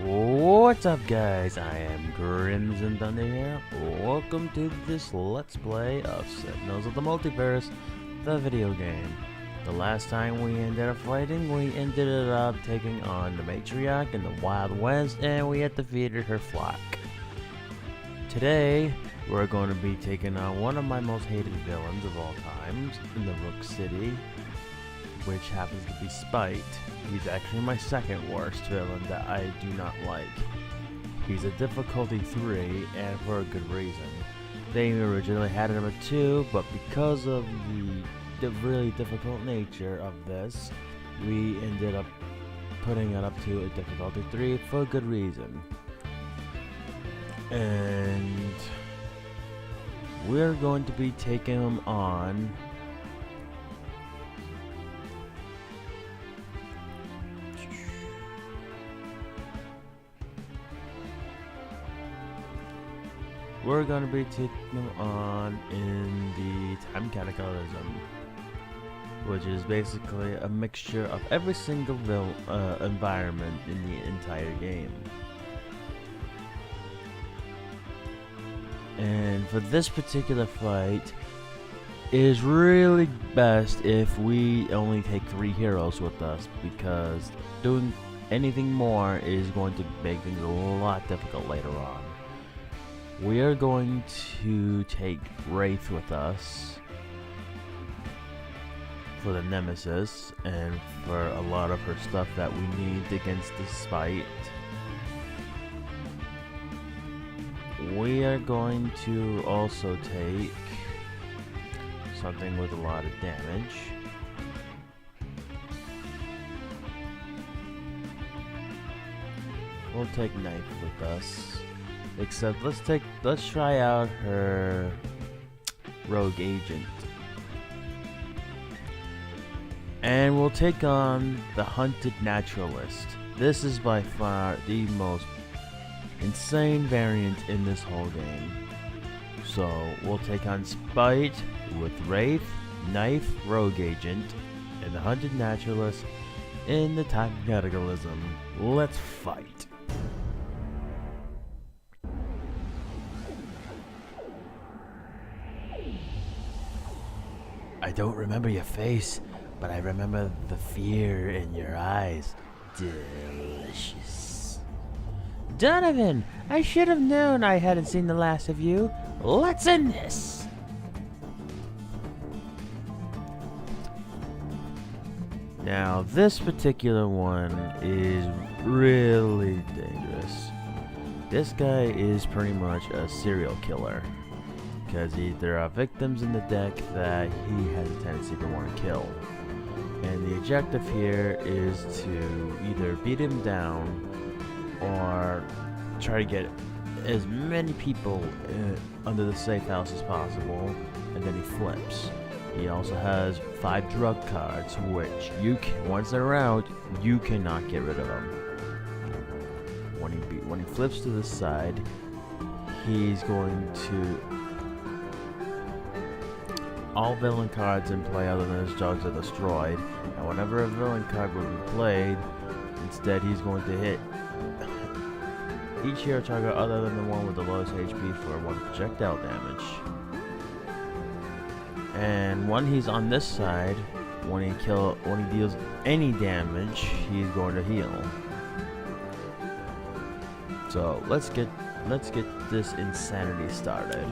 What's up, guys? I am Crimson Thunder here. Welcome to this Let's Play of Sentinels of the Multiverse, the video game. The last time we ended up fighting, we ended up taking on the matriarch in the Wild West, and we had defeated her flock. Today, we're going to be taking on one of my most hated villains of all times in the Rook City, which happens to be Spite. He's actually my second worst villain that I do not like. He's a difficulty 3, and for a good reason. They originally had it number 2, but because of the really difficult nature of this, we ended up putting it up to a difficulty 3 for a good reason. And we're going to be taking him on in the Time Cataclysm, which is basically a mixture of every single environment in the entire game. And for this particular fight, it is really best if we only take 3 heroes with us, because doing anything more is going to make things a lot difficult later on. We are going to take Wraith with us for the Nemesis and for a lot of her stuff that we need against this Spite. We are going to also take something with a lot of damage. We'll take Knife with us. Except let's try out her rogue agent. And we'll take on the Hunted Naturalist. This is by far the most insane variant in this whole game. So we'll take on Spite with Wraith, Knife, Rogue Agent, and the Hunted Naturalist in the Time Cataclysm. Let's fight. I don't remember your face, but I remember the fear in your eyes. Delicious. Donovan, I should have known I hadn't seen the last of you. Let's end this. Now, this particular one is really dangerous. This guy is pretty much a serial killer, because there are victims in the deck that he has a tendency to want to kill. And the objective here is to either beat him down or try to get as many people under the safe house as possible, and then he flips. He also has 5 drug cards, which once they're out, you cannot get rid of them. When he flips to the side, he's going to all villain cards in play other than his drugs are destroyed, and whenever a villain card will be played, instead he's going to hit each hero target other than the one with the lowest HP for 1 projectile damage. And when he's on this side, when he deals any damage, he's going to heal. So let's get this insanity started.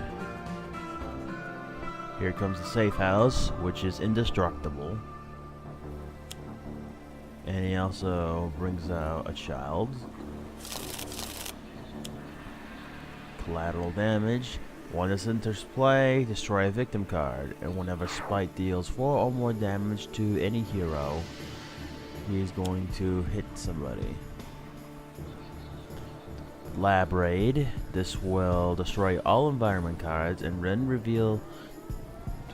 Here comes the safe house, which is indestructible. And he also brings out a child. Collateral damage. When this enters play, destroy a victim card. And whenever Spite deals 4 or more damage to any hero, he's going to hit somebody. Lab Raid. This will destroy all environment cards and then reveal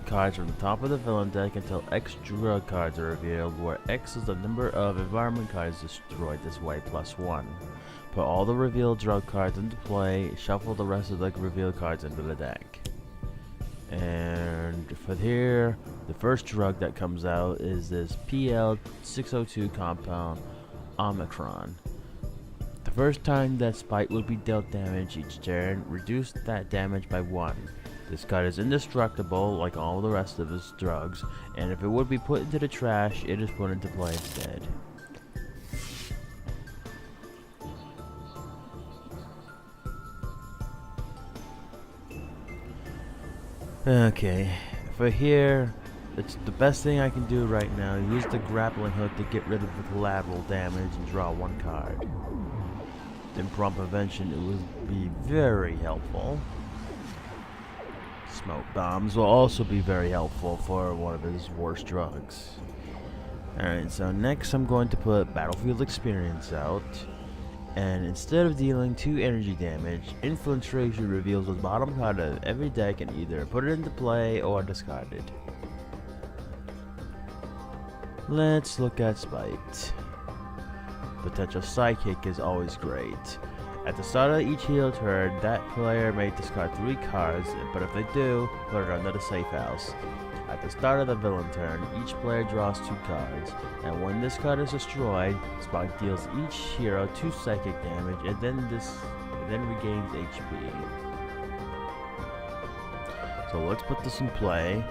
cards from the top of the villain deck until X drug cards are revealed, where X is the number of environment cards destroyed this way +1. Put all the revealed drug cards into play, shuffle the rest of the revealed cards into the deck. And for here, the first drug that comes out is this PL602 compound Omicron. The first time that Spite will be dealt damage each turn, reduce that damage by 1. This card is indestructible like all the rest of his drugs, and if it would be put into the trash, it is put into play instead. Okay, for here, it's the best thing I can do right now. Use the grappling hook to get rid of the collateral damage and draw 1 card. In prompt prevention, it would be very helpful. Smoke bombs will also be very helpful for one of his worst drugs. Alright, so next I'm going to put Battlefield Experience out. And instead of dealing 2 energy damage, Infiltration reveals the bottom card of every deck and either put it into play or discard it. Let's look at Spite. Potential sidekick is always great. At the start of each heal turn, that player may discard 3 cards, but if they do, put it under the safe house. At the start of the villain turn, each player draws 2 cards, and when this card is destroyed, Spike deals each hero 2 psychic damage, and then regains HP. So let's put this in play,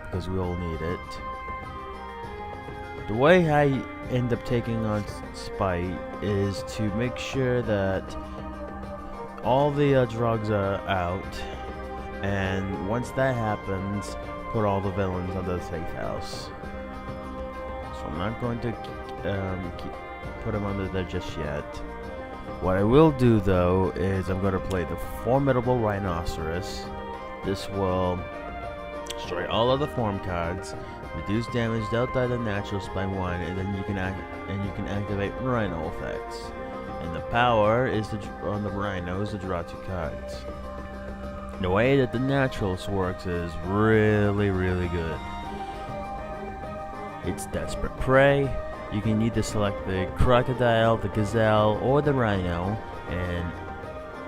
because we all need it. The way I end up taking on Spite is to make sure that all the drugs are out, and once that happens, put all the villains under the safe house. So I'm not going to put them under there just yet. What I will do though is I'm going to play the Formidable Rhinoceros. This will destroy all of the form cards, reduce damage dealt by the naturals by 1, and then you can activate Rhino effects. And the power is on the Rhino is to draw 2 cards. The way that the naturals works is really good. It's Desperate Prey. You can either select the Crocodile, the Gazelle, or the Rhino, and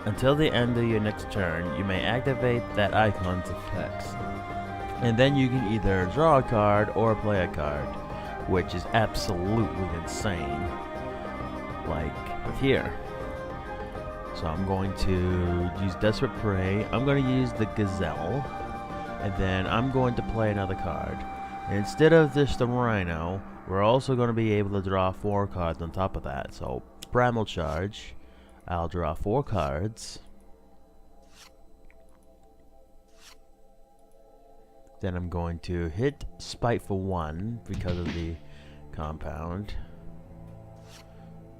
until the end of your next turn, you may activate that icon's effects. And then you can either draw a card or play a card, which is absolutely insane. Like with here. So I'm going to use Desperate Prey, I'm going to use the Gazelle, and then I'm going to play another card. And instead of just the Rhino, we're also going to be able to draw 4 cards on top of that. So Primal Charge, I'll draw 4 cards. Then I'm going to hit Spite for 1 because of the compound.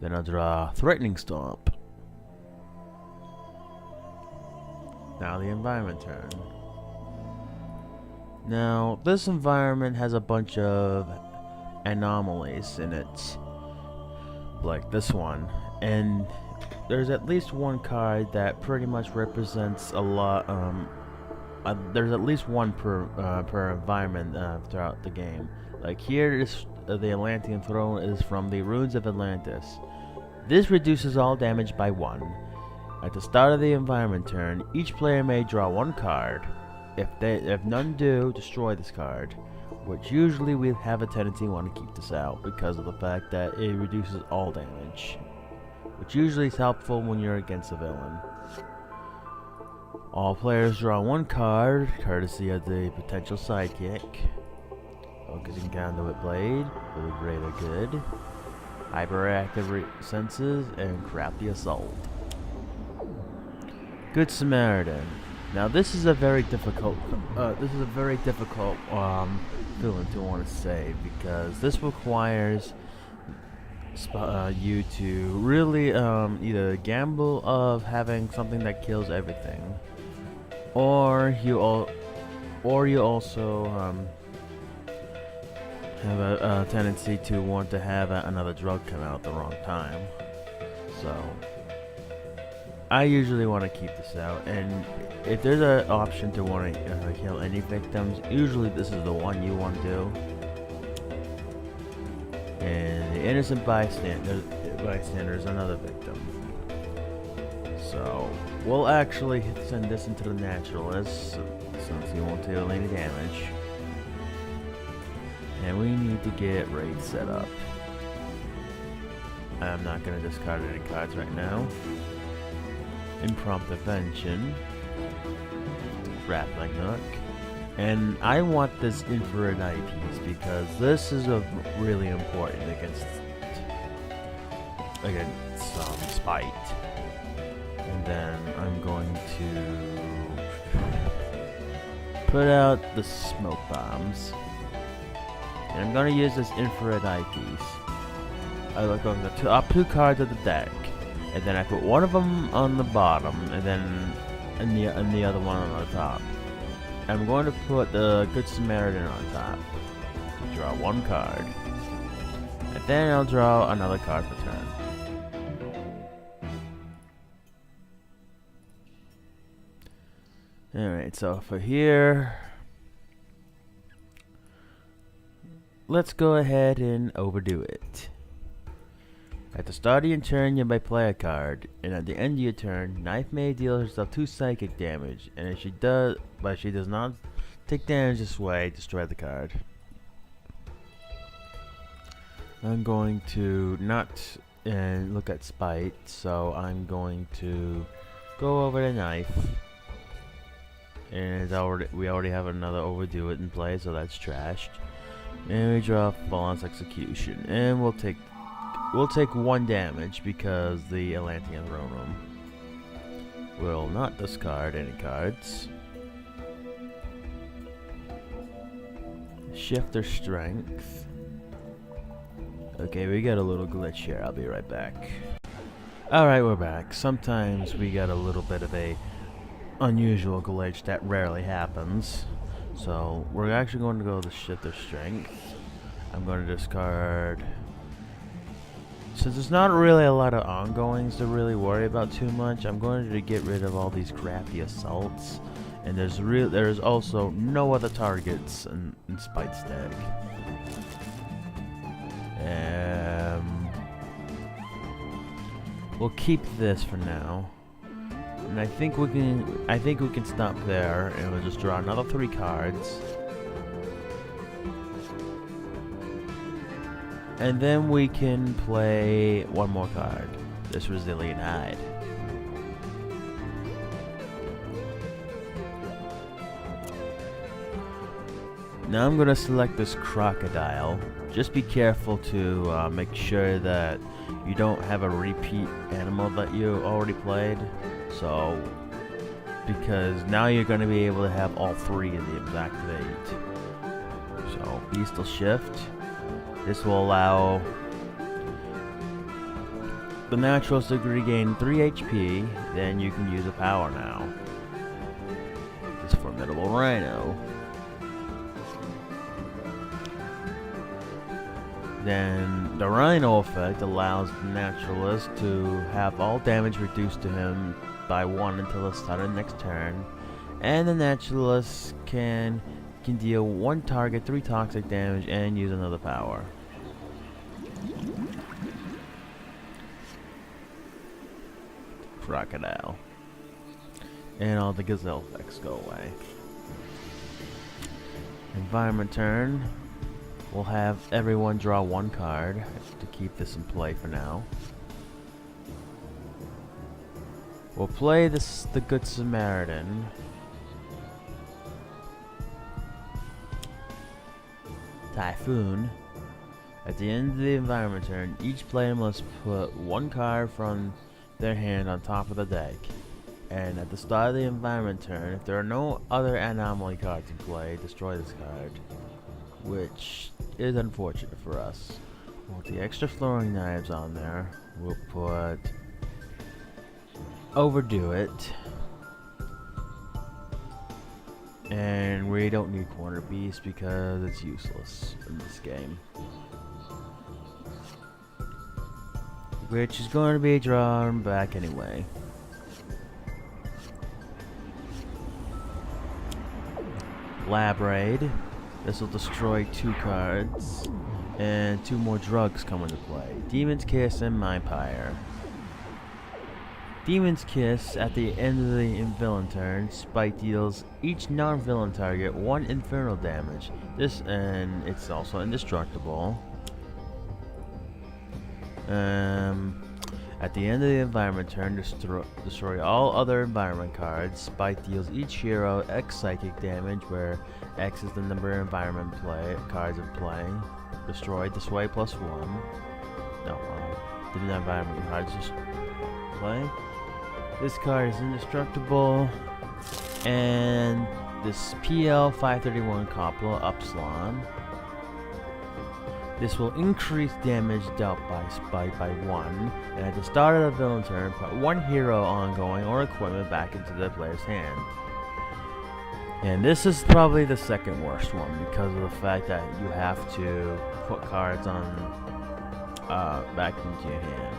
Then I'll draw Threatening Stomp. Now the environment turn. Now this environment has a bunch of anomalies in it, like this one, and there's at least one card that pretty much represents a lot. There's at least one per environment throughout the game. Like here is the Atlantean Throne is from the Ruins of Atlantis. This reduces all damage by 1. At the start of the environment turn, each player may draw 1 card. If none do, destroy this card. Which usually we have a tendency to want to keep this out because of the fact that it reduces all damage. Which usually is helpful when you're against a villain. All players draw 1 card, courtesy of the potential sidekick. Focusing Conduit Blade for the greater good. Hyperactive Senses and Crafty Assault. Good Samaritan. Now this is a very difficult villain to want to save because this requires you to really either gamble of having something that kills everything, or you also have a tendency to want to have another drug come out at the wrong time. So I usually want to keep this out, and if there's an option to want to kill any victims, usually this is the one you want to do. And the innocent bystander is another victim. So we'll actually send this into the naturalist since he won't deal any damage. And we need to get raid set up. I'm not going to discard any cards right now. Impromptu Invention. Grappling Hook. And I want this infrared eyepiece because this is really important against Spite. And then I'm going to put out the smoke bombs. And I'm going to use this infrared eyepiece. I look on the top 2 cards of the deck, and then I put one of them on the bottom, and then the other one on the top. I'm going to put the Good Samaritan on top. Draw 1 card, and then I'll draw another card per turn. Alright, so for here, let's go ahead and overdo it. At the start of your turn, you may play a card, and at the end of your turn, Knife may deal herself 2 psychic damage, and if she does, but she does not take damage this way, destroy the card. I'm going to not look at Spite, so I'm going to go over to Knife. And we already have another Overdo It in play, so that's trashed. And we draw Fallen's Execution, and we'll take 1 damage because the Atlantean Throne Room will not discard any cards. Shifter Strength. Okay, we got a little glitch here. I'll be right back. Alright, we're back. Sometimes we got a little bit of a unusual glitch that rarely happens. So we're actually going to go to Shifter Strength. I'm going to discard. Since there's not really a lot of ongoings to really worry about too much, I'm going to get rid of all these crappy assaults. And there's also no other targets in Spite's deck. We'll keep this for now. And I think we can stop there, and we'll just draw another 3 cards. And then we can play 1 more card, this Resilient Hide. Now I'm going to select this Crocodile. Just be careful to make sure that you don't have a repeat animal that you already played. So, because now you're going to be able to have all 3 of them activate. So, Beastal Shift. This will allow the Naturals to regain 3 HP, then you can use a power now. This Formidable Rhino. Then the Rhino effect allows the Naturalist to have all damage reduced to him by 1 until the start of the next turn. And the Naturalist can deal 1 target 3 toxic damage and use another power. Crocodile. And all the Gazelle effects go away. Environment turn. We'll have everyone draw 1 card to keep this in play for now. We'll play the Good Samaritan. Typhoon. At the end of the environment turn, each player must put 1 card from their hand on top of the deck. And at the start of the environment turn, if there are no other anomaly cards in play, destroy this card. Which is unfortunate for us. With the extra flooring knives on there, we'll put Overdo It. And we don't need Corner Beast because it's useless in this game. Which is going to be drawn back anyway. Lab Raid. This will destroy 2 cards. And 2 more drugs come into play. Demon's Kiss and Mypire. Demon's Kiss, at the end of the villain turn, Spite deals each non-villain target 1 infernal damage. And it's also indestructible. At the end of the environment turn, destroy all other environment cards. Spike deals each hero X psychic damage, where X is the number of environment cards in play. Destroy this way +1. No, didn't environment cards just play. This card is indestructible, and this PL 531 Coppola Upsilon. This will increase damage dealt by Spike by 1, and at the start of the villain turn, put 1 hero ongoing or equipment back into the player's hand. And this is probably the second worst one because of the fact that you have to put cards on back into your hand.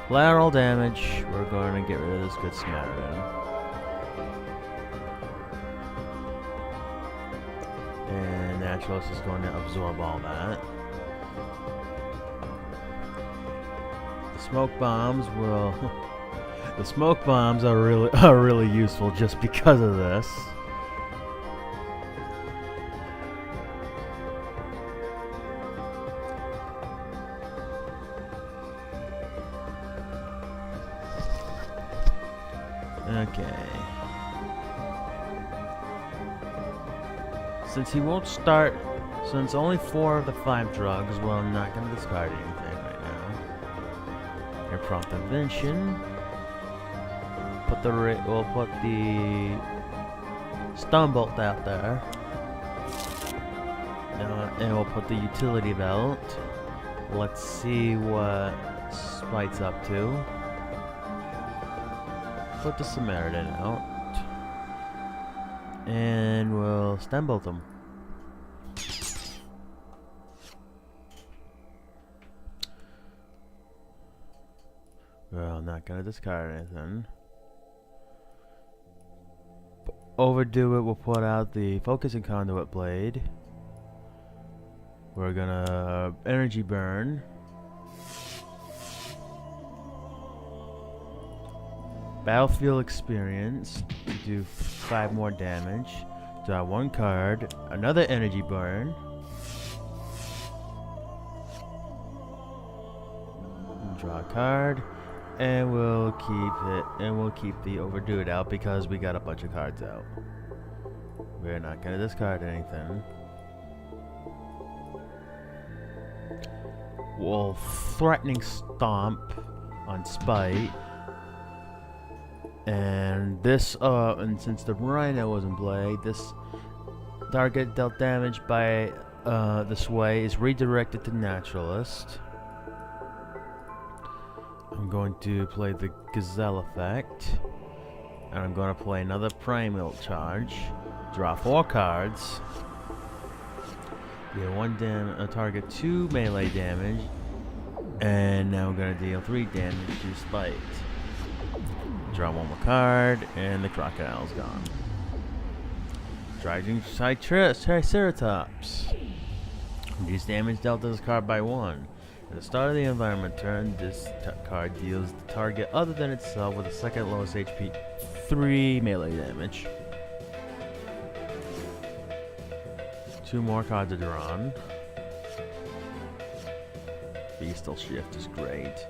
Collateral damage, we're going to get rid of this Good Samaritan. And Naturalist is going to absorb all that. Smoke bombs will. The smoke bombs are really useful just because of this. Okay. Since he won't start, since only 4 of the 5 drugs, well, I'm not going to discard anything. Prompt invention. We'll put the stun bolt out there, and we'll put the utility belt. Let's see what Spike's up to. Put the Samaritan out, and we'll stun bolt them. Well, I'm not gonna discard anything. Overdo it, we'll put out the Focusing Conduit Blade. We're gonna Energy Burn. Battlefield Experience to do 5 more damage. Draw 1 card. Another Energy Burn. Draw a card. And we'll keep the Overdo It out because we got a bunch of cards out. We're not gonna discard anything. We'll Threatening Stomp on Spite. And this, and since the Rhino was in play, this target dealt damage by this way is redirected to Naturalist. I'm going to play the Gazelle effect, and I'm going to play another Primal Charge. Draw 4 cards. Deal target 2 melee damage, and now I'm going to deal 3 damage to Spite. Draw 1 more card, and the Crocodile's gone. Dragging Triceratops. Reduce damage dealt to this card by 1. At the start of the environment turn, this card deals the target other than itself with the second lowest HP 3 melee damage. 2 more cards are drawn. Beastal Shift is great.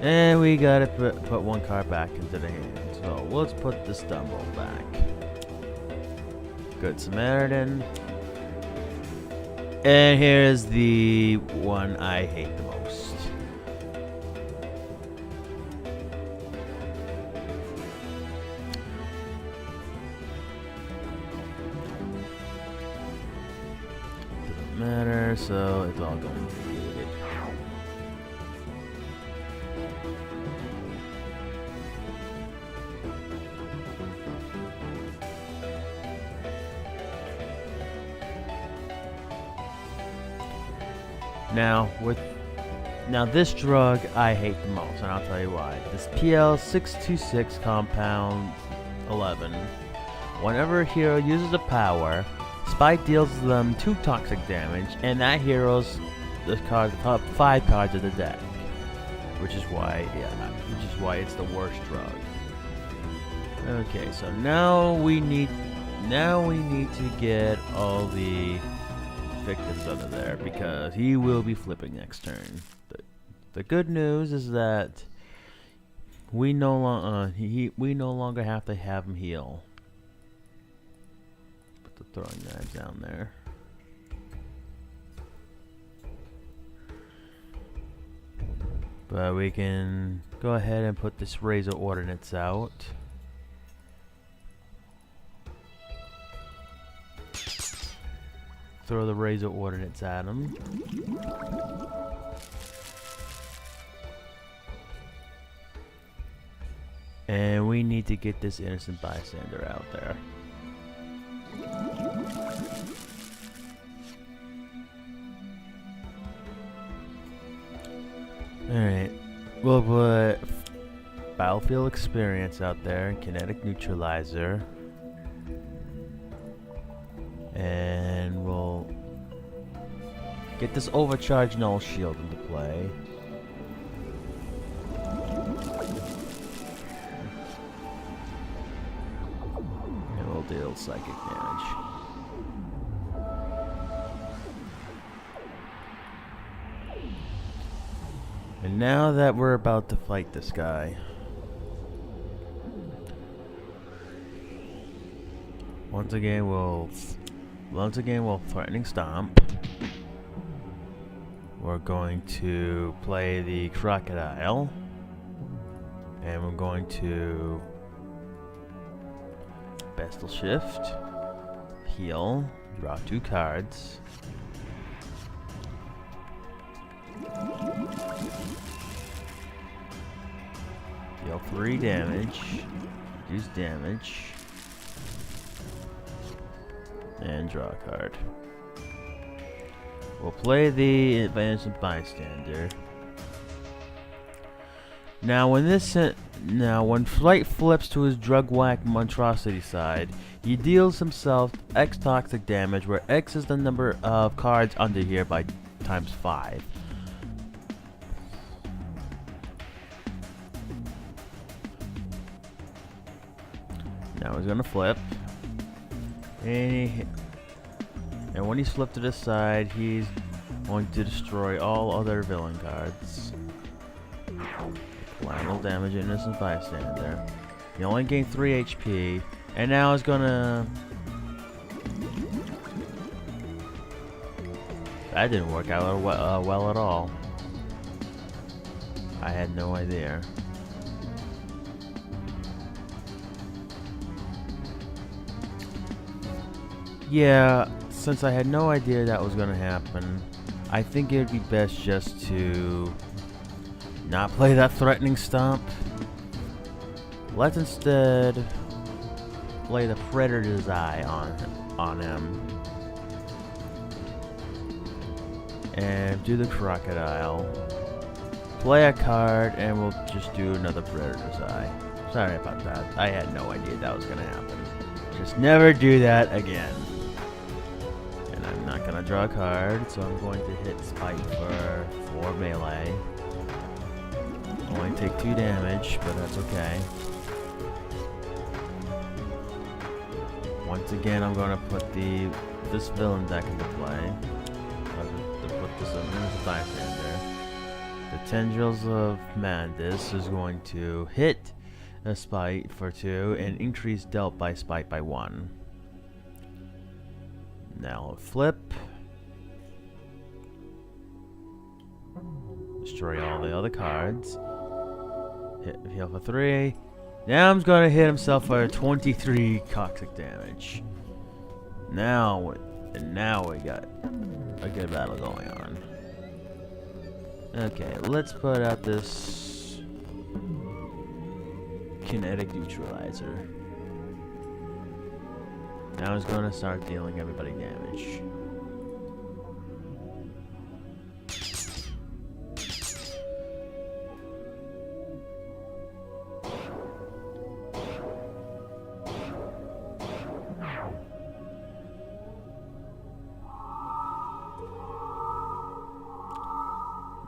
And we gotta put 1 card back into the hand. So let's put the Stumble back. Good Samaritan. And here's the one I hate the most. Doesn't matter, so it's all going to be good. Now this drug I hate the most, and I'll tell you why. This PL626 Compound 11. Whenever a hero uses a power, Spike deals them 2 toxic damage, and that hero's the top 5 cards of the deck. Which is why it's the worst drug. Okay, so now we need to get all the victims under there because he will be flipping next turn. The good news is that we no longer have to have him heal. Put the throwing knives down there. But we can go ahead and put this razor ordnance out. Throw the razor ordnance at him. And we need to get this innocent bystander out there. Alright. We'll put battlefield experience out there, kinetic neutralizer. And we'll get this overcharged null shield into play. And we'll deal psychic damage. And now that we're about to fight this guy, once again we'll threatening stomp. We're going to play the crocodile, and we're going to Bestial Shift, heal, draw 2 cards. Deal 3 damage, reduce damage, and draw a card. We'll play the innocent bystander. Now when Flight flips to his drug whack monstrosity side, he deals himself X toxic damage, where X is the number of cards under here by times 5. Now he's gonna flip, and when he's flipped to the side, he's going to destroy all other villain cards. Collateral damage, innocent bystander. He only gained 3 HP, and now he's gonna. That didn't work out well at all. I had no idea. Yeah, since I had no idea that was gonna happen, I think it would be best just to not play that threatening stomp. Let's instead play the Predator's Eye on him. And do the crocodile. Play a card, and we'll just do another Predator's Eye. Sorry about that. I had no idea that was gonna happen. Just never do that again. And I'm not gonna draw a card, so I'm going to hit Spite for 4 melee. Only take 2 damage, but that's okay. Once again, I'm going to put this villain deck into play. To put this as a bystander. The Tendrils of Madness is going to hit a Spite for 2 and increase dealt by Spite by 1. Now flip. Destroy all the other cards. Heal for 3. Now I'm going to hit himself for 23 toxic damage. Now we got a good battle going on. Okay, let's put out this kinetic neutralizer. Now he's going to start dealing everybody damage.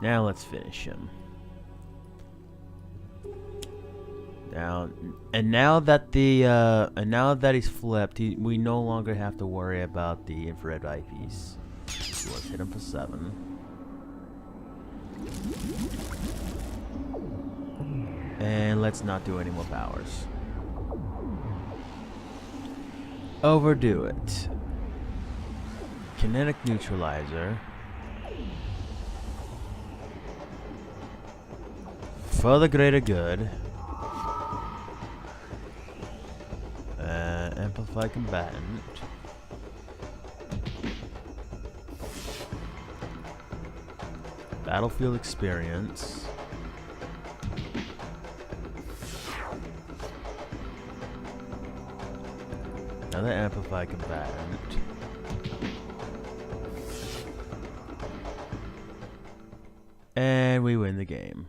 Now let's finish him. Now that he's flipped, we no longer have to worry about the infrared eyepiece. So let's hit him for 7. And let's not do any more powers. Overdo it. Kinetic neutralizer. For the greater good. Amplify combatant. Battlefield experience. Another amplify combatant. And we win the game.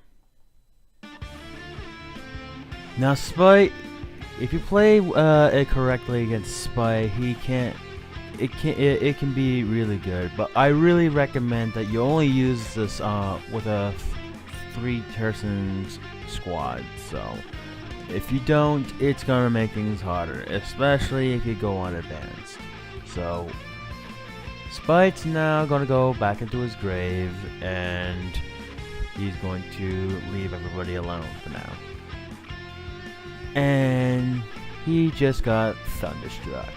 Now Spite, if you play it correctly against Spite, it can be really good. But I really recommend that you only use this with a 3-person squad. So if you don't, it's gonna make things harder, especially if you go on advanced. So Spite's now gonna go back into his grave, and he's going to leave everybody alone for now. And he just got thunderstruck.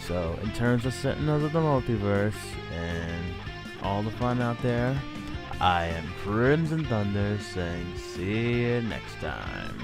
So in terms of Sentinels of the Multiverse and all the fun out there, I am Crimson Thunder saying see you next time.